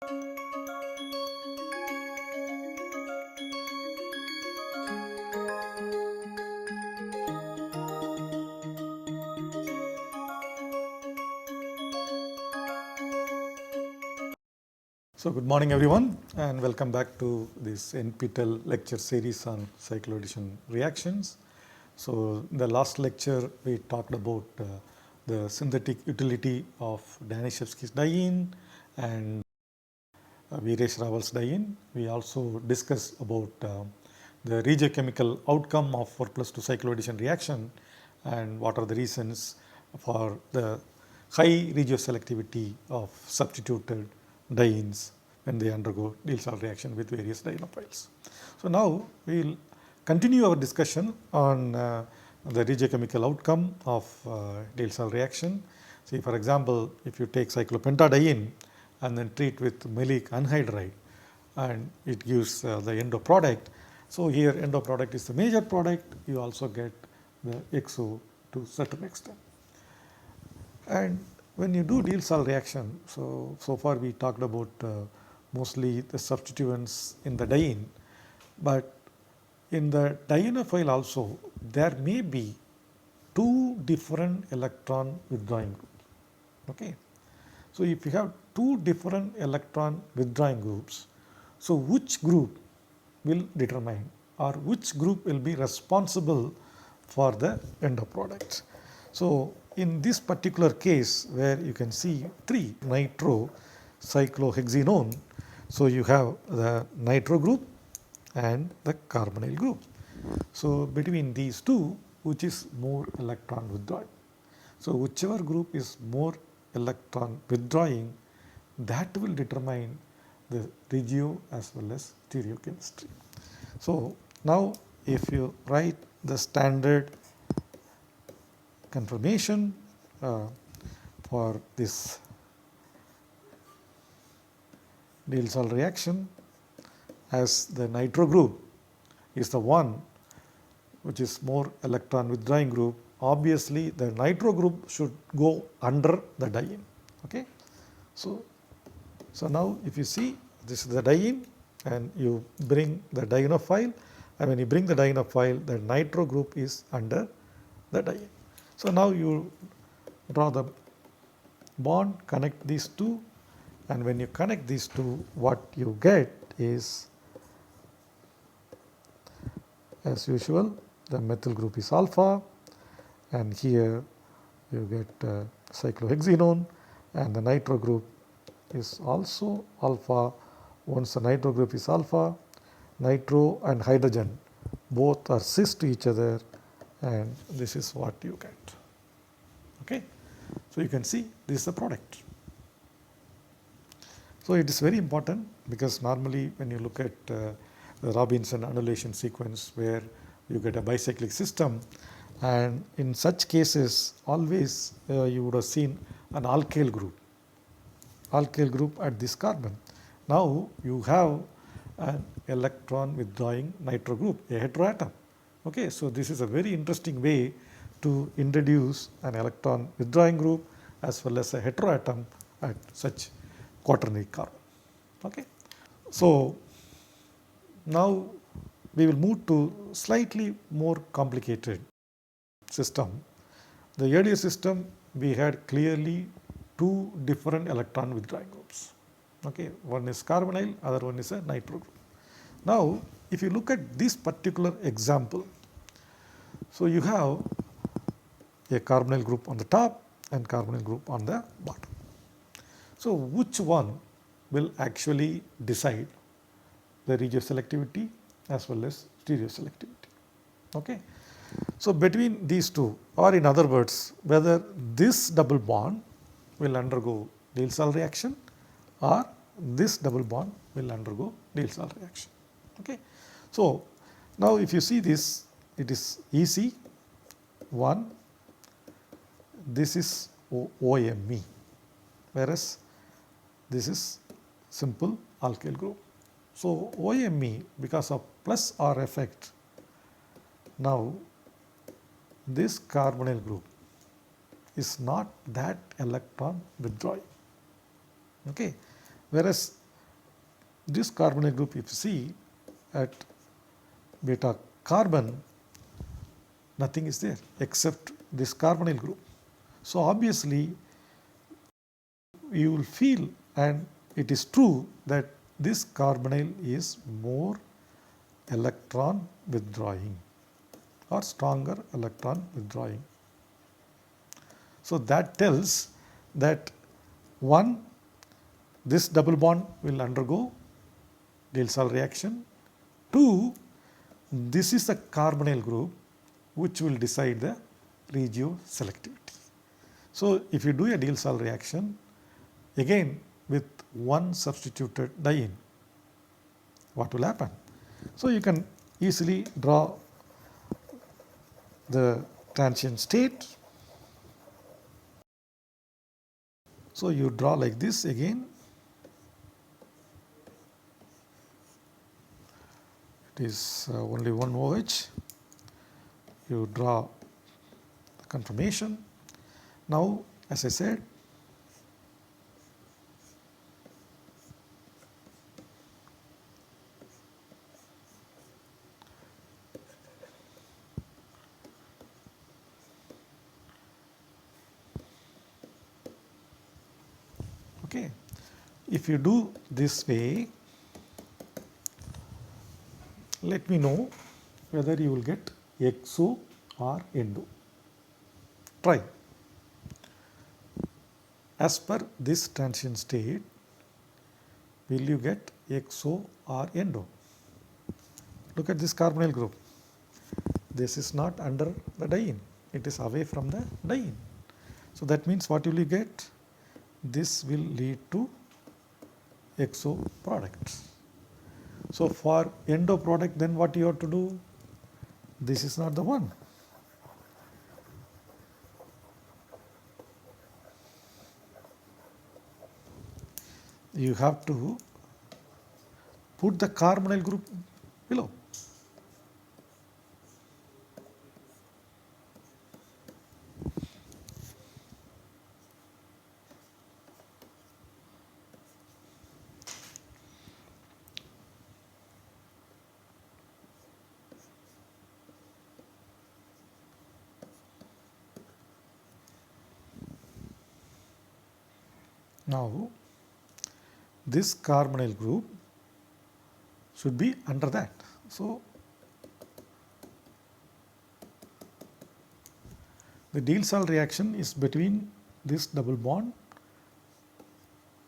So good morning everyone, and welcome back to this NPTEL lecture series on cycloaddition reactions. So in the last lecture we talked about the synthetic utility of Danishevsky's diene and Virey-Raval's diene. We also discussed about the regiochemical outcome of 4+2 cycloaddition reaction and what are the reasons for the high regioselectivity of substituted dienes when they undergo Diels-Alder reaction with various dienophiles. So now we will continue our discussion on the regiochemical outcome of Diels-Alder reaction. See, for example, if you take cyclopentadiene and then treat with maleic anhydride, and it gives the endo product. So here endo product is the major product, you also get the XO to certain extent. And when you do Diels-Alder reaction, so far we talked about mostly the substituents in the diene, but in the dienophile also there may be two different electron withdrawing groups. Okay. So if you have two different electron withdrawing groups, so which group will determine or which group will be responsible for the endo product. So in this particular case where you can see 3 nitro cyclohexenone, so you have the nitro group and the carbonyl group. So between these two, which is more electron withdrawing? So whichever group is more electron withdrawing, that will determine the regio as well as stereochemistry. So now if you write the standard confirmation for this Diels-Alder reaction, as the nitro group is the one which is more electron withdrawing group, obviously the nitro group should go under the diene. Okay. So now if you see, this is the diene and you bring the dienophile, and when you bring the dienophile, the nitro group is under the diene. So now you draw the bond, connect these two, and when you connect these two, what you get is, as usual, the methyl group is alpha, and here you get cyclohexenone, and the nitro group is also alpha. Once the nitro group is alpha, nitro and hydrogen both are cis to each other, and this is what you get. Okay. So you can see this is the product. So it is very important, because normally when you look at the Robinson annulation sequence where you get a bicyclic system, and in such cases always you would have seen an alkyl group at this carbon. Now you have an electron withdrawing nitro group, a heteroatom. Okay, so this is a very interesting way to introduce an electron withdrawing group as well as a heteroatom at such quaternary carbon. Okay. So now we will move to slightly more complicated system. The earlier system we had clearly two different electron withdrawing groups. Okay, one is carbonyl, other one is a nitro group. Now if you look at this particular example, so you have a carbonyl group on the top and carbonyl group on the bottom. So which one will actually decide the regioselectivity as well as stereoselectivity? Okay. So between these two, or in other words, whether this double bond will undergo Diels-Alder reaction or this double bond will undergo Diels-Alder reaction. Okay. So now if you see this, it is easy. One, this is OMe, whereas this is simple alkyl group. So OMe, because of plus R effect, now this carbonyl group is not that electron withdrawing. Okay. Whereas this carbonyl group, if you see at beta carbon, nothing is there except this carbonyl group. So obviously you will feel, and it is true, that this carbonyl is more electron withdrawing or stronger electron withdrawing. So that tells that one, this double bond will undergo Diels-Alder reaction. Two, this is the carbonyl group which will decide the regioselectivity. So if you do a Diels-Alder reaction again with one substituted diene, what will happen? So you can easily draw the transient state. So you draw like this again. It is only one OH. You draw the conformation. Now, as I said, okay, if you do this way, let me know whether you will get exo or endo. Try. As per this transient state, will you get exo or endo? Look at this carbonyl group. This is not under the diene, it is away from the diene. So that means what will you get? This will lead to exo product. So for endo product, then what you have to do? This is not the one. You have to put the carbonyl group below. Now, this carbonyl group should be under that. So, the Diels-Alder reaction is between this double bond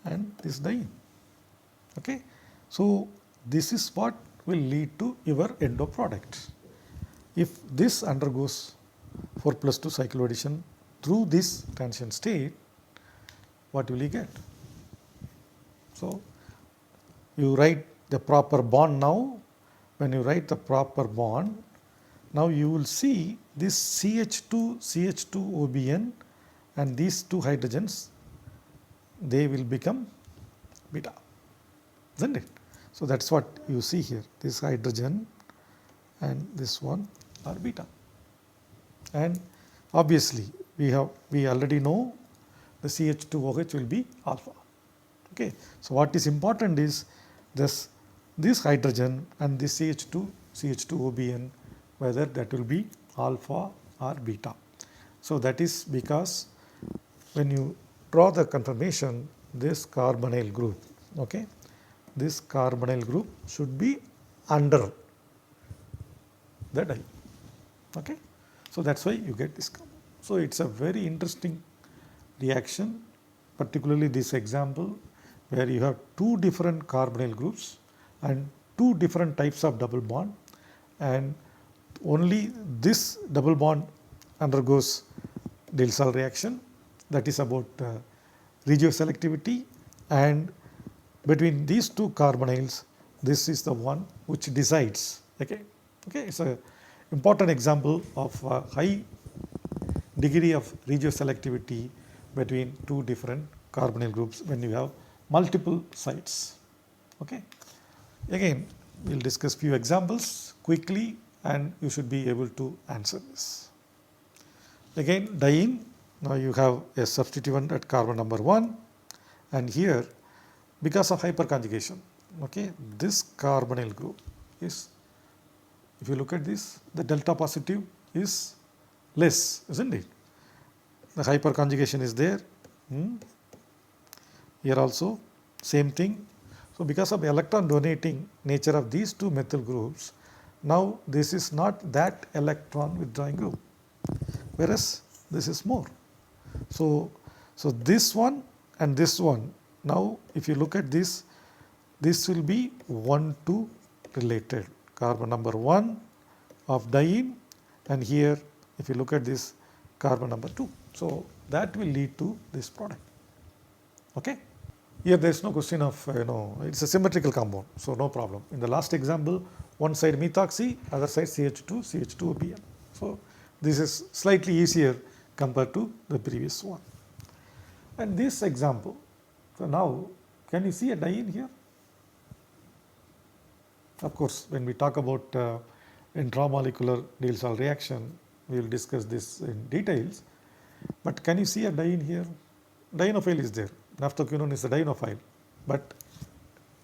and this diene. Okay. So, this is what will lead to your endo product. If this undergoes 4+2 cycloaddition through this transient state, what will you get? So, you write the proper bond now. When you write the proper bond, now you will see this CH2, CH2OBN and these two hydrogens, they will become beta, isn't it? So that is what you see here. This hydrogen and this one are beta. And obviously, we already know the CH2OH will be alpha. Okay. So what is important is this hydrogen and this CH2OBN, whether that will be alpha or beta. So that is because when you draw the conformation, this carbonyl group, okay, this carbonyl group should be under the diene. Okay. So that is why you get this. So it is a very interesting reaction, particularly this example where you have two different carbonyl groups and two different types of double bond, and only this double bond undergoes Diels-Alder reaction, that is about regioselectivity, and between these two carbonyls, this is the one which decides. Okay, okay, it's an important example of a high degree of regioselectivity between two different carbonyl groups when you have multiple sites. Okay. Again, we will discuss few examples quickly and you should be able to answer this. Again, diene, now you have a substituent at carbon number 1, and here because of hyperconjugation, okay, this carbonyl group is, if you look at this, the delta positive is less, isn't it? The hyperconjugation is there. Here also same thing. So, because of electron donating nature of these two methyl groups, now this is not that electron withdrawing group, whereas this is more. So, this one and this one, now if you look at this, this will be 1,2 related, carbon number 1 of diene, and here if you look at this, carbon number 2. So, that will lead to this product. Okay. Here there is no question of it is a symmetrical compound, so no problem. In the last example, one side methoxy, other side CH2, CH2OBN. So, this is slightly easier compared to the previous one. And this example, so now can you see a diene here? Of course, when we talk about intramolecular Diels-Alder reaction, we will discuss this in details, but can you see a diene here? Dienophile is there. Naphthoquinone is a dienophile, but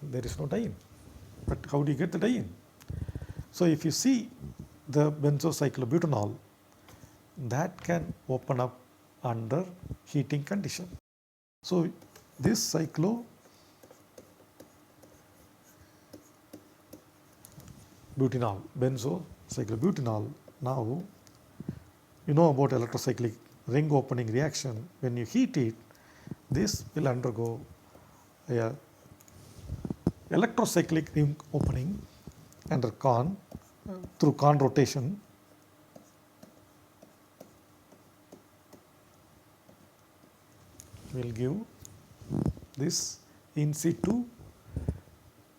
there is no diene. But how do you get the diene? So, if you see the benzocyclobutanol, that can open up under heating condition. So, this cyclobutanol, benzocyclobutanol, now you know about electrocyclic ring opening reaction. When you heat it, this will undergo a electrocyclic ring opening under Kohn through Kohn rotation. Will give this in situ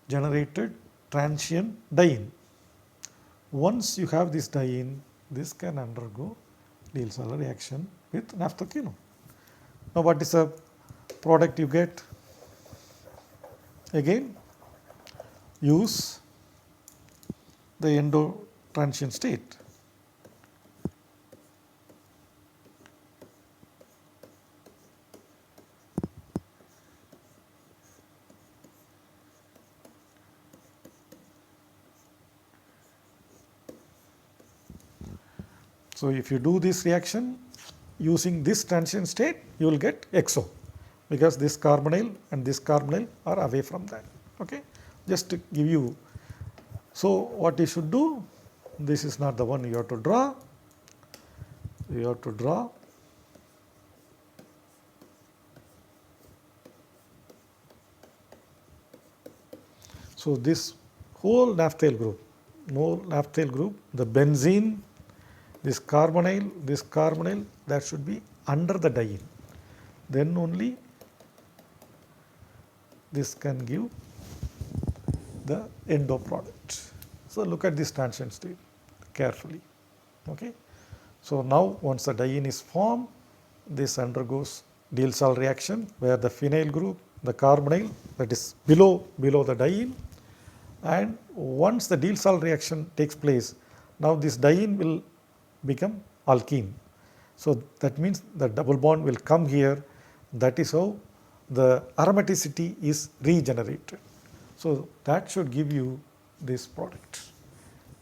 generated transient diene. Once you have this diene, this can undergo Diels-Alder reaction with naphthoquinone. Now, what is the product you get? Again, use the endo transient state. So, if you do this reaction using this transient state, you will get XO, because this carbonyl and this carbonyl are away from that. Okay? Just to give you, so what you should do, this is not the one you have to draw, you have to draw so this whole naphthyl group, the benzene, this carbonyl, that should be under the diene. Then only this can give the endo product. So, look at this transient state carefully. Okay. So, now once the diene is formed, this undergoes Diels-Alder reaction, where the phenyl group, the carbonyl, that is below the diene, and once the Diels-Alder reaction takes place, now this diene will become alkene. So, that means the double bond will come here. That is how the aromaticity is regenerated. So, that should give you this product.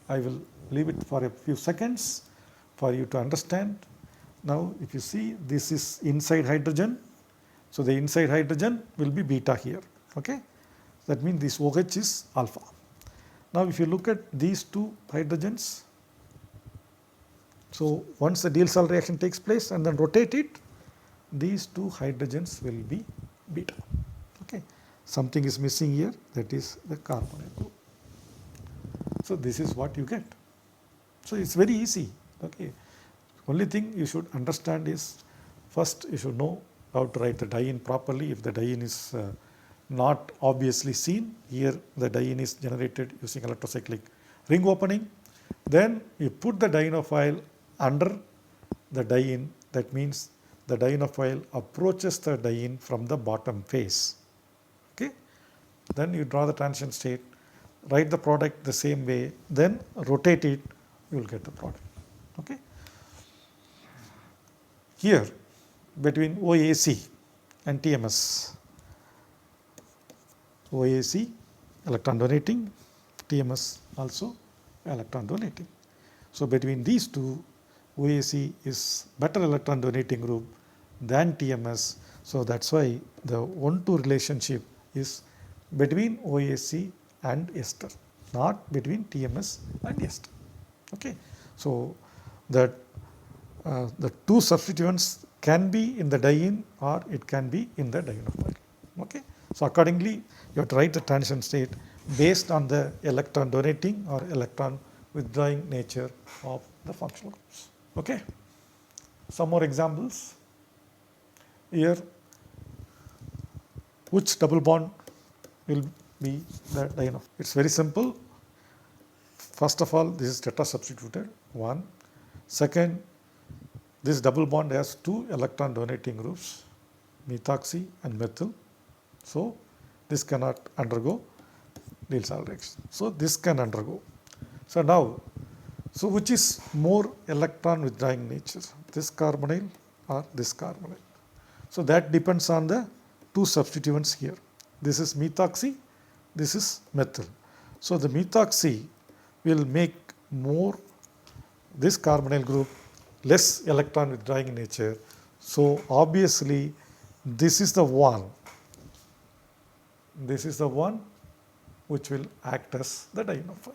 I will leave it for a few seconds for you to understand. Now, if you see, this is inside hydrogen. So, the inside hydrogen will be beta here. Okay? That means this OH is alpha. Now, if you look at these two hydrogens, so once the Diels-Alder reaction takes place and then rotate it, these two hydrogens will be beta. Okay. Something is missing here, that is the carbonyl group. So, this is what you get. So, it is very easy. Okay. Only thing you should understand is, first you should know how to write the diene properly. If the diene is not obviously seen, here the diene is generated using electrocyclic ring opening. Then you put the dienophile under the diene, that means the dienophile approaches the diene from the bottom face. Okay. Then you draw the transient state, write the product the same way, then rotate it, you will get the product. Okay. Here between OAC and TMS, OAC electron donating, TMS also electron donating. So between these two, OAC is better electron donating group than TMS. So that's why the 1-2 relationship is between OAC and ester, not between TMS and ester. Okay. So that the two substituents can be in the diene or it can be in the dienophile. Okay. So accordingly, you have to write the transition state based on the electron donating or electron withdrawing nature of the functional groups. Okay. Some more examples. Here, which double bond will be the diene? It's very simple. First of all, this is tetra-substituted, one. Second, this double bond has two electron donating groups, methoxy and methyl. So this cannot undergo Diels-Alder reaction. So this can undergo. So now, so which is more electron withdrawing nature, this carbonyl or this carbonyl? So that depends on the two substituents here. This is methoxy, this is methyl. So the methoxy will make more this carbonyl group less electron withdrawing in nature. So obviously this is the one which will act as the dienophile.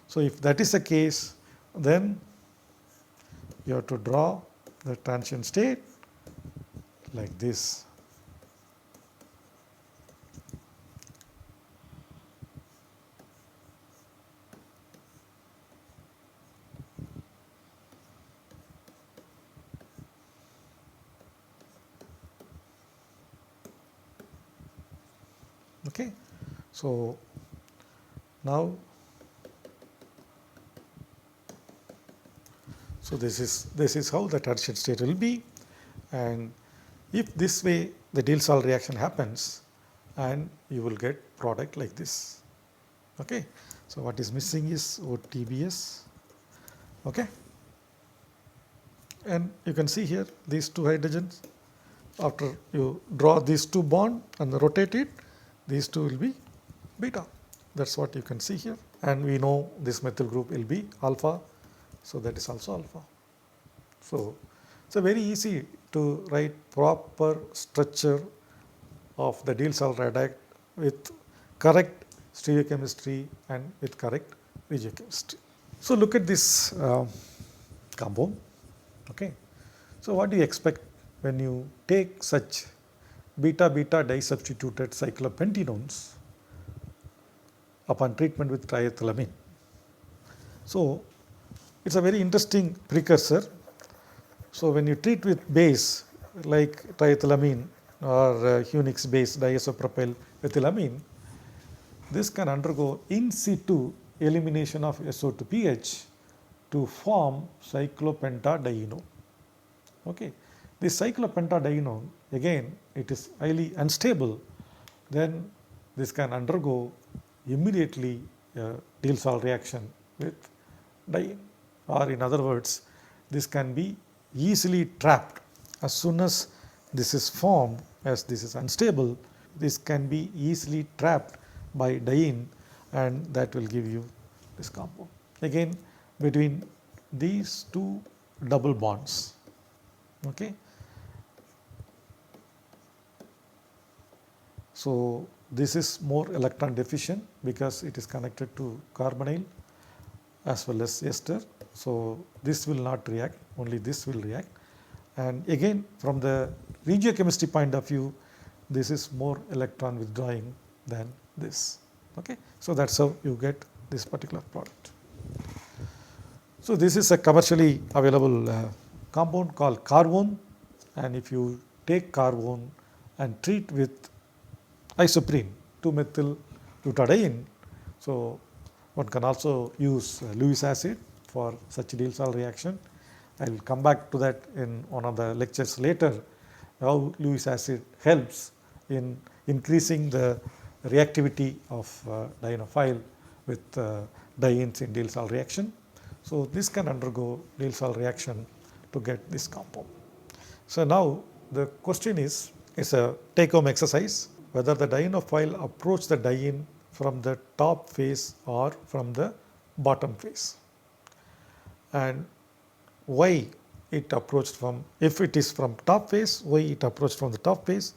So if that is the case, then you have to draw the transition state like this. Okay. So now, so this is how the transition state will be, and if this way the Diels-Alder reaction happens, and you will get product like this. Okay. So what is missing is OTBS. Okay. And you can see here these two hydrogens. After you draw these two bond and rotate it, these two will be beta. That's what you can see here. And we know this methyl group will be alpha. So that is also alpha. So it's very easy to write proper structure of the Diels-Alder react with correct stereochemistry and with correct regiochemistry. So look at this compound. Okay. So what do you expect when you take such beta-beta disubstituted cyclopentenones upon treatment with triethylamine? So it's a very interesting precursor. So when you treat with base like triethylamine or Hunix base diisopropyl ethylamine, this can undergo in situ elimination of SO2pH to form cyclopentadienone. Okay. This cyclopentadienone, again, it is highly unstable, then this can undergo immediately a Diels-Alder reaction with diene, or in other words, this can be easily trapped. As soon as this is formed, as this is unstable, this can be easily trapped by diene, and that will give you this compound. Again, between these two double bonds. Okay. So this is more electron deficient because it is connected to carbonyl as well as ester. So this will not react, only this will react. And again, from the regiochemistry point of view, this is more electron withdrawing than this. Okay. So that's how you get this particular product. So this is a commercially available compound called carvone, and if you take carvone and treat with isoprene 2-methyl butadiene, so one can also use Lewis acid for such Diels-Alder reaction. I will come back to that in one of the lectures later, how Lewis acid helps in increasing the reactivity of dienophile with dienes in Diels-Alder reaction. So this can undergo Diels-Alder reaction to get this compound. So now the question is, it's a take home exercise, whether the dienophile approach the diene from the top face or from the bottom face, and why it approached from, if it is from top face, why it approached from the top face.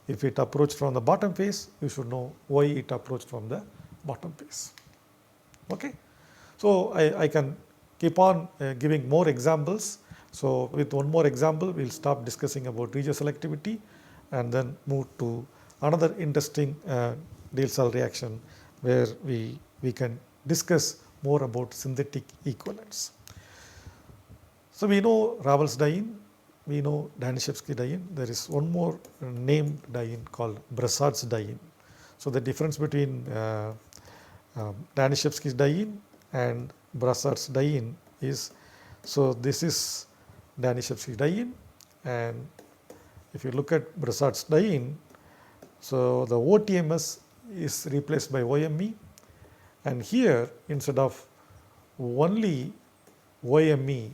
If it approached from the bottom face, you should know why it approached from the bottom face. Okay. So, I can keep on giving more examples. So, with one more example, we will stop discussing about regioselectivity and then move to another interesting Diels-Alder reaction where we can discuss more about synthetic equivalents. So, we know Raval's diene, we know Daniszewski diene. There is one more named diene called Bresard's diene. So, the difference between Daniszewski's diene and Bresard's diene is, so this is Daniszewski's diene, and if you look at Bresard's diene, so the OTMS is replaced by OME, and here instead of only OME,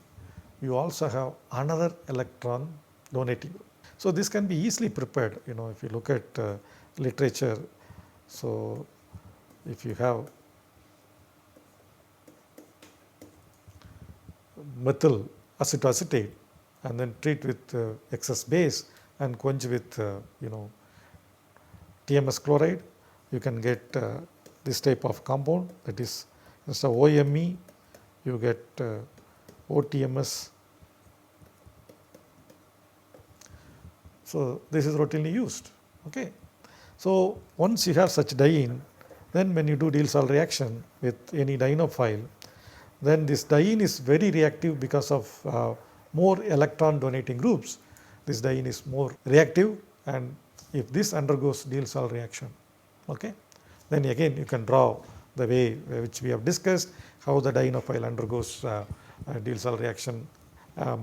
you also have another electron donating group. So, this can be easily prepared, if you look at literature. So, if you have methyl acetoacetate and then treat with excess base and quench with TMS chloride, you can get this type of compound, that is instead of OME you get OTMS. So, this is routinely used. Okay. So, once you have such diene, then when you do Diels-Alder reaction with any dienophile, then this diene is very reactive because of more electron donating groups. This diene is more reactive, and if this undergoes Diels-Alder reaction, okay, then again you can draw the way which we have discussed, how the dienophile undergoes Diels-Alder reaction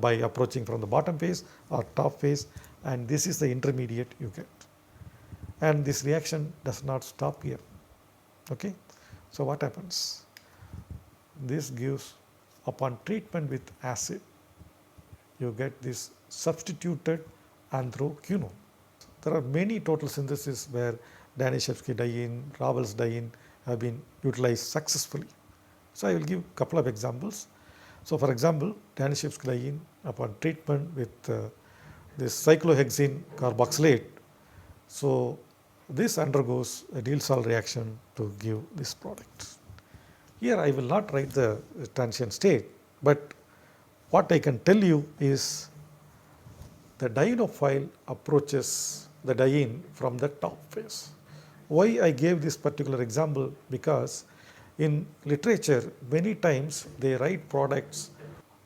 by approaching from the bottom face or top face, and this is the intermediate you get. And this reaction does not stop here. Okay. So, what happens? This gives, upon treatment with acid, you get this substituted anthraquinone. There are many total syntheses where Daniszewski diene, Raval's diene have been utilized successfully. So, I will give a couple of examples. So, for example, Daniszewski diene upon treatment with this cyclohexene carboxylate. So, this undergoes a Diels-Alder reaction to give this product. Here I will not write the transition state, but what I can tell you is the dienophile approaches the diene from the top face. Why I gave this particular example? Because in literature many times they write products,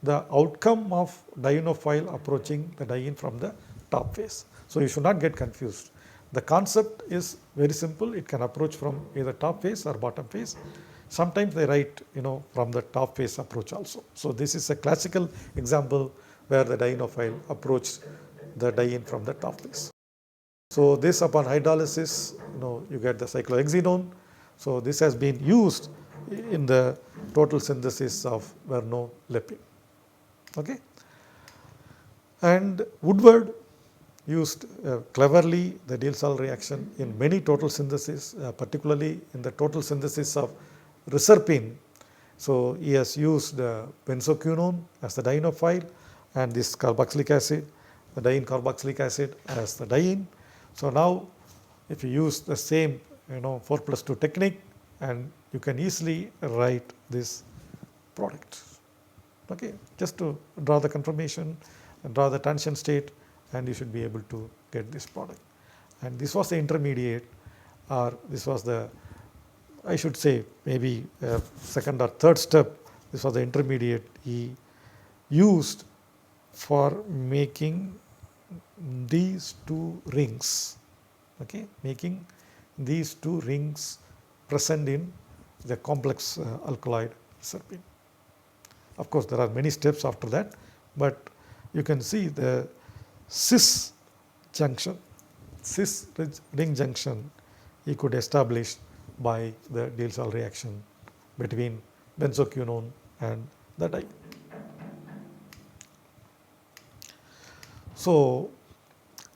the outcome of dienophile approaching the diene from the top face. So, you should not get confused. The concept is very simple, it can approach from either top face or bottom face. Sometimes they write from the top face approach also. So, this is a classical example where the dienophile approached the diene from the top face. So, this upon hydrolysis you get the cyclohexenone. So, this has been used in the total synthesis of Verno-lepine. Okay. And Woodward used cleverly the Diels-Alder reaction in many total syntheses, particularly in the total synthesis of reserpine. So, he has used benzoquinone as the dienophile and this carboxylic acid, the diene carboxylic acid as the diene. So, now if you use the same 4+2 technique, and you can easily write this product. Okay. Just to draw the conformation and draw the transition state, and you should be able to get this product. And this was the intermediate, or this was the, I should say maybe second or third step, this was the intermediate he used for making these two rings, okay, making these two rings present in the complex alkaloid reserpine. Of course, there are many steps after that, but you can see the cis junction, cis ring junction he could establish by the Diels-Alder reaction between benzoquinone and the diene. So,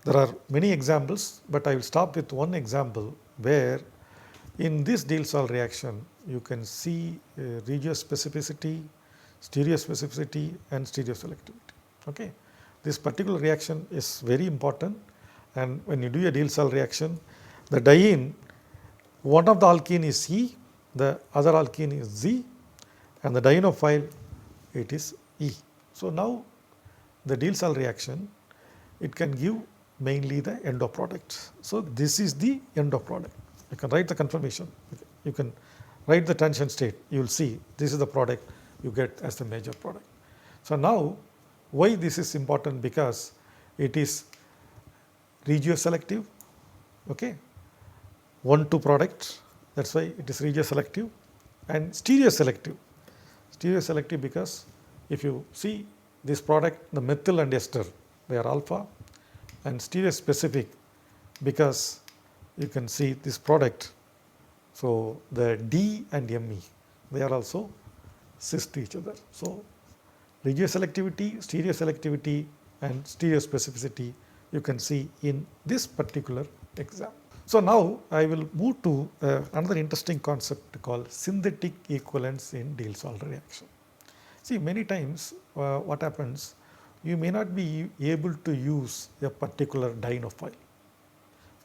there are many examples, but I will stop with one example where In this Diels-Alder reaction, you can see regiospecificity, stereospecificity and stereoselectivity. Okay. This particular reaction is very important, and when you do a Diels-Alder reaction, the diene, one of the alkene is E, the other alkene is Z, and the dienophile it is E. So now the Diels-Alder reaction, it can give mainly the endo products. So this is the endo product. You can write the conformation, you can write the transition state, you will see this is the product you get as the major product. So now why this is important? Because it is regioselective, okay, 1,2 products, that is why it is regioselective, and stereoselective. Stereoselective because if you see this product, the methyl and ester, they are alpha, and stereospecific because you can see this product. So the D and Me, they are also cis to each other. So regioselectivity, stereoselectivity and stereospecificity you can see in this particular example. So now I will move to another interesting concept called synthetic equivalence in Diels-Alder reaction. See, many times what happens, you may not be able to use a particular dienophile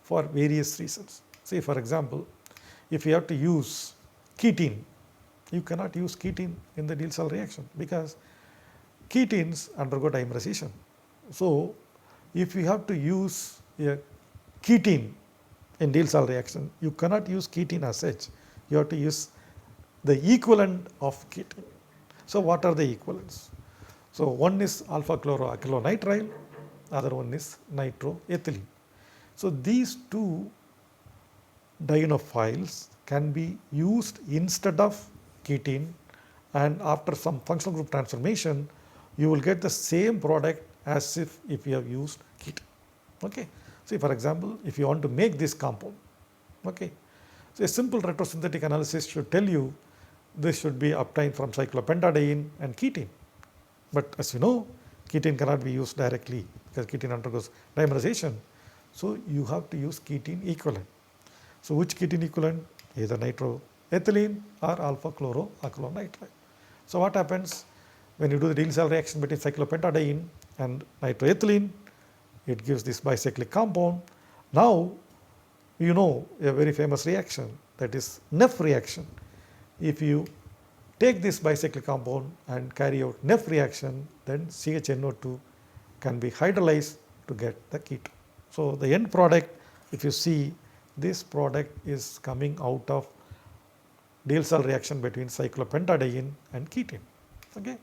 for various reasons. Say for example, if you have to use ketene, you cannot use ketene in the Diels-Alder reaction because ketenes undergo dimerization. So if you have to use a ketene in Diels-Alder reaction, you cannot use ketene as such, you have to use the equivalent of ketene. So what are the equivalents? So one is alpha chloroacrylonitrile, other one is nitroethylene. So these two dienophiles can be used instead of ketene, and after some functional group transformation you will get the same product as if you have used ketene. Okay. See, for example, if you want to make this compound, okay, so a simple retrosynthetic analysis should tell you this should be obtained from cyclopentadiene and ketene. But as you know, ketene cannot be used directly because ketene undergoes dimerization. So you have to use ketene equivalent. So which ketene equivalent? Either nitroethylene or alpha chloroacrylonitrile. So what happens when you do the Diels-Alder reaction between cyclopentadiene and nitroethylene? It gives this bicyclic compound. Now you know a very famous reaction, that is Neff reaction. If you take this bicyclic compound and carry out Neff reaction, then CHNO2 can be hydrolyzed to get the ketone. So the end product, if you see, this product is coming out of Diels-Alder reaction between cyclopentadiene and ketene. Okay.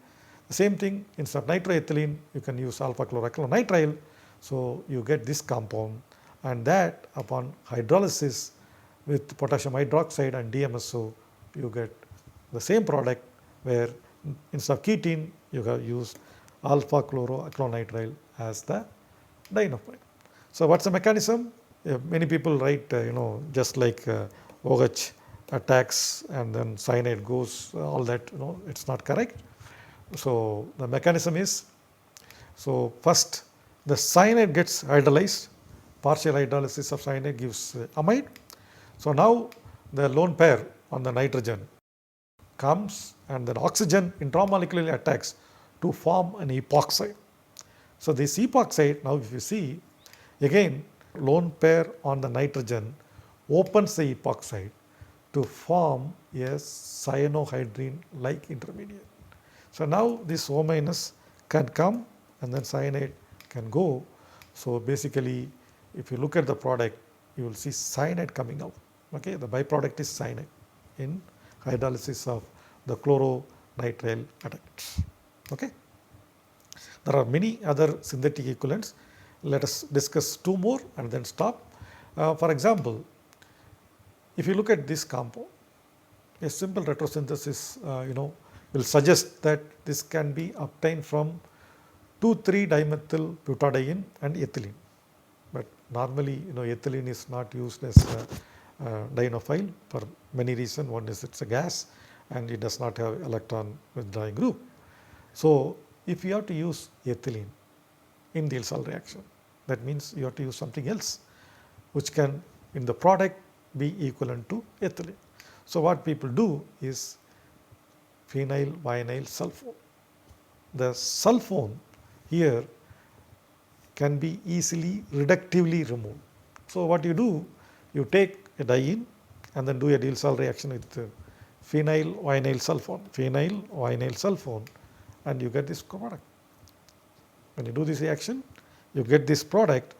The same thing, instead of nitroethylene, you can use alpha chloroacrylonitrile. So you get this compound, and that upon hydrolysis with potassium hydroxide and DMSO, you get the same product where instead of ketene you have used alpha chloroacrylonitrile as the dienophile. So what's the mechanism? Many people write just like OH attacks and then cyanide goes, all that, it's not correct. So the mechanism is, so first the cyanide gets hydrolyzed, partial hydrolysis of cyanide gives amide. So now the lone pair on the nitrogen comes and then oxygen intramolecularly attacks to form an epoxide. So this epoxide, now if you see, again lone pair on the nitrogen opens the epoxide to form a cyanohydrine like intermediate. So now this O- can come and then cyanide can go. So basically if you look at the product, you will see cyanide coming out. Okay, the byproduct is cyanide in hydrolysis of the chloro-nitrile attacks. Okay. There are many other synthetic equivalents. Let us discuss two more and then stop. For example, if you look at this compound, a simple retrosynthesis will suggest that this can be obtained from 2,3-dimethyl butadiene and ethylene. But normally ethylene is not used as a dienophile for many reasons. One is it's a gas and it does not have electron withdrawing group. So if you have to use ethylene in Diels-Alder reaction, that means you have to use something else which can, in the product, be equivalent to ethylene. So, what people do is phenyl vinyl sulfone. The sulfone here can be easily reductively removed. So, what you do, you take a diene and then do a Diels-Alder reaction with phenyl vinyl sulfone, and you get this product. When you do this reaction, you get this product,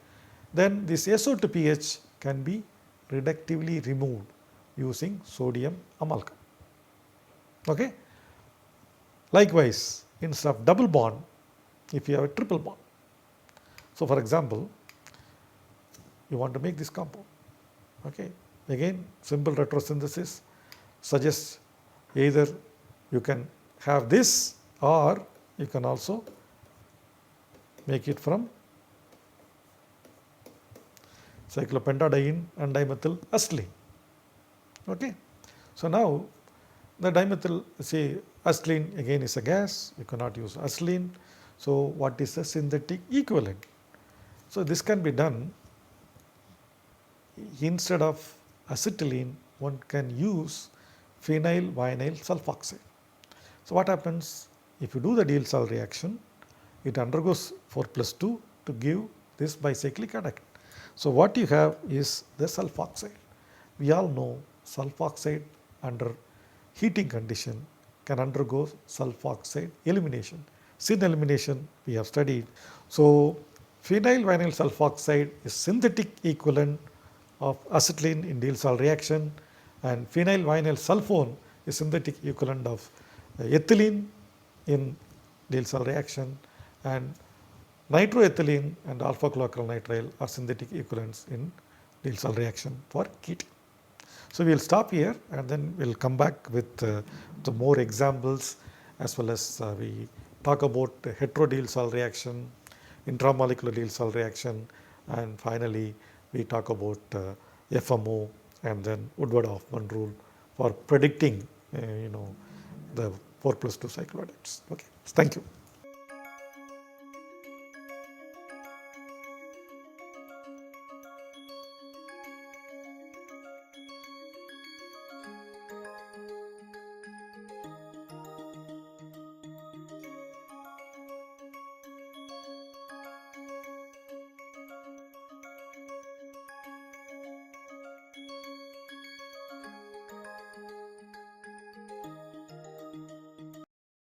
then this SO2 pH can be reductively removed using sodium amalgam. Okay? Likewise, instead of double bond, if you have a triple bond. So, for example, you want to make this compound. Okay? Again, simple retrosynthesis suggests either you can have this or you can also make it from cyclopentadiene and dimethyl acetylene. Okay? So, now the dimethyl, say acetylene again is a gas, you cannot use acetylene. So, what is the synthetic equivalent? So, this can be done instead of acetylene, one can use phenyl vinyl sulfoxide. So, what happens if you do the Diels-Alder reaction? It undergoes 4+2 to give this bicyclic adduct. So, what you have is the sulfoxide. We all know sulfoxide under heating condition can undergo sulfoxide elimination. Syn elimination we have studied. So, phenyl vinyl sulfoxide is synthetic equivalent of acetylene in Diels-Alder reaction, and phenyl vinyl sulfone is synthetic equivalent of ethylene in Diels-Alder reaction, and nitroethylene and alpha chloracrylonitrile are synthetic equivalents in Diels-Alder reaction for ketene. So, we will stop here and then we will come back with the more examples, as well as we talk about the hetero-Diels-Alder reaction, intramolecular Diels-Alder reaction, and finally we talk about FMO and then Woodward-Hoffmann rule for predicting the 4+2 cycloadditions. Okay. Thank you.